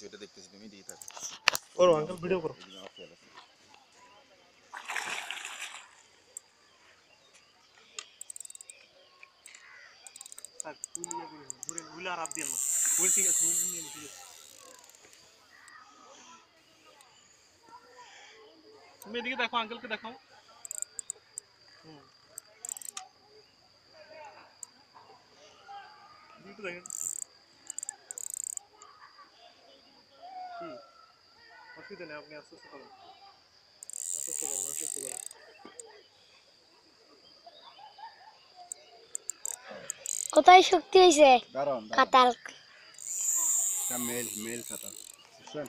ওটা দেখতেছি তুমি দিয়ে থাকো করো আঙ্কেল ভিডিও করো আর তুলিয়া করে ঘুরে ঘুরে আর আপ দিয়ে না ঘুরে ঠিক আছে ঘুরে নিয়ে ঠিক আছে তুমি এদিকে দেখো আঙ্কেলকে দেখাও একটু দেখেন কি অসুবিধা নেই আপনি আস্তে আস্তে করেন আস্তে আস্তে করেন আস্তে আস্তে করেন কোথায় শক্তি হইছে দাঁড়ান কাতাল এটা মেল খাতা বুঝছেন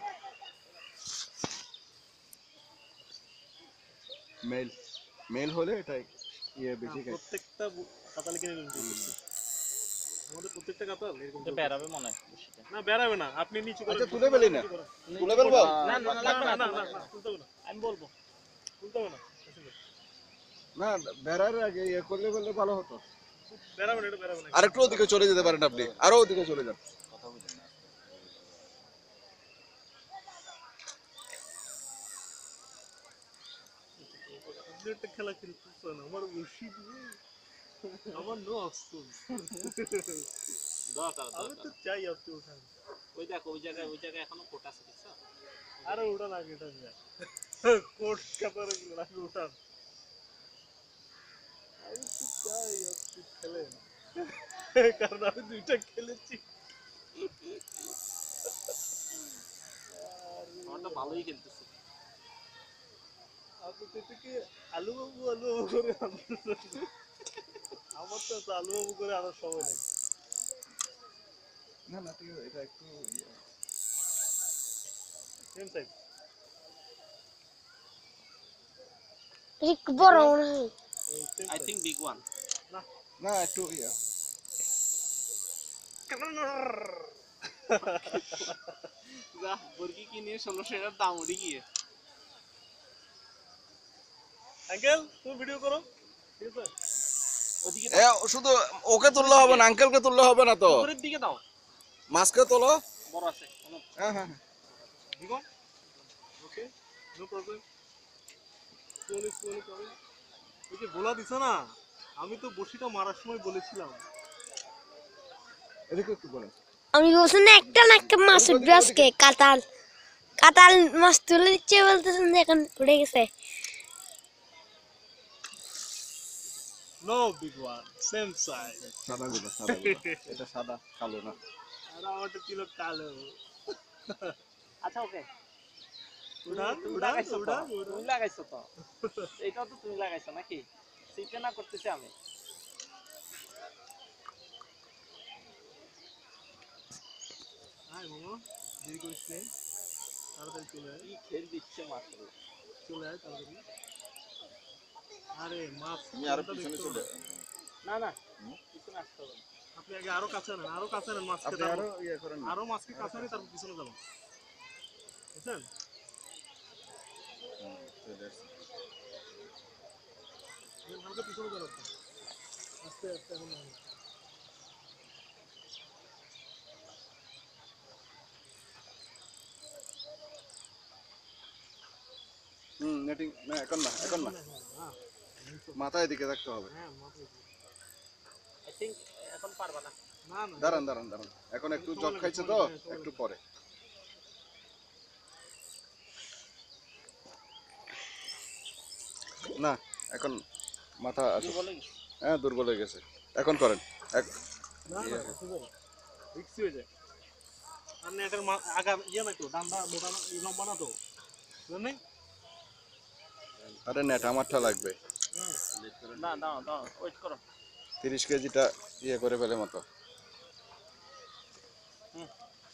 মেল হলে এটা ইয়ে বেশি প্রত্যেকটা কাতালে কিনে নিন আমাদের প্রত্যেকটা কাতাল এরকম বেরাবে মনে হয় না বেরাবে না আপনি নিচে করে আচ্ছা তুলে ফেলি না তুলে ফেলবো না না লাগবে না তুলতে হবে না আমি বলবো তুলতে হবে না না বেরার আগে ইয়ে করলে বললে ভালো হতো বেরাবে না এটা বেরাবে না আরেকটু ওদিকে চলে যেতে পারেন আপনি আরো ওদিকে চলে যান কথা বলেন না একটা খেলা খেলতে না আমার উশি দিয়ে আমার নো আফসোস দরকার আমি তো চাই আপনি উঠান ওই দেখো ওই জায়গায় এখনো কোট আছে দেখছো আরে উঠান আগে এটা যায় কোট কাপড়ে আগে উঠান আমি তো চাই আপনি খেলেন কারণ আমি দুইটা খেলেছি আমারটা ভালোই খেলতেছে আপনি তো এটাকে আলু বাবু করে আমার তো আলু বাবু করে আনার সময় নেই না না ঠিক আছে এটা একটু সেম সাইজ ঠিক বড় মনে হয় আই থিং বিগ ওয়ান না একটু ইয়া যা বর্গি কিনে 1600 এর দাম উঠে গিয়ে আঙ্কেল তুমি ভিডিও করো ঠিক আছে ওদিকে শুধু ওকে তুললে হবে না আঙ্কেলকে তুললে হবে না তো উপরের দিকে দাও মাছকে তোলো বড় আছে হ্যাঁ হ্যাঁ দিগো ওকে নো প্রবলেম স্লোলি করো ওই যে বলা দিছ না আমি তো বসিটা মারার সময় বলেছিলাম এদিকে একটু বলেন আমি বলছি না একটা মাছ উঠবে আজকে কাতাল কাতাল মাছ তুলে দিচ্ছে বলতেছেন যে এখন উঠে গেছে no big one same size সাদা এটা সাদা কালো না আর আমারটা ছিল কালো আচ্ছা ওকে উড়ান তুমি উড়ান লাগাইছো তো উড়ান তুমি লাগাইছো তো এইটাও তো তুমি লাগাইছো নাকি সিটে না করতেছি আমি হাই মামা দেরি করিস নে তাড়াতাড়ি চলে আয় কি খেল দিচ্ছে মাছগুলো চলে আয় তাড়াতাড়ি আরে মাছ তুমি আরো পিছনে চলে না না পিছনে আসতে হবে না আপনি আগে আরো কাছে আনেন মাছকে আপনি আরো ইয়ে করেন না আরো মাছকে কাছে আনি তারপর পিছনে যাবেন বুঝছেন হালকা পিছনে যাবেন আস্তে আস্তে এখন নেটিং না এখন না হ্যাঁ মাথায় দিকে থাকতে হবে হ্যাঁ মাথায় আই থিং এখন পারবা না না না দাঁড়ান এখন একটু জগ খাইছে তো একটু পরে না এখন মাথা হ্যাঁ দুর্বল হয়ে গেছে এখন করেন না রিক্সি হয়ে যায় আর নেটের আগা ইয়ে না তো ডান্ডা মোটা লম্বা না তো জানেন আরে নেট আমারটা লাগবে না দাও ওয়েট করো 30 কেজিটা ইয়ে করে ফেলে মতো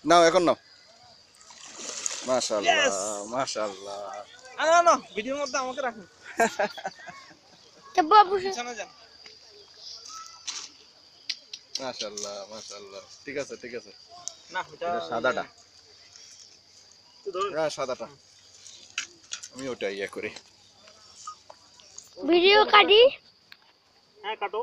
নাও এখন নাও মাশাআল্লাহ না ভিডিওর মধ্যে আমাকে রাখুন তো বাবু পিছনে যান মাশাআল্লাহ ঠিক আছে না এটা সাদাটা তো ধরুন হ্যাঁ সাদাটা আমি ওটা ইয়ে করি ভিডিও কাটি হ্যাঁ কাটো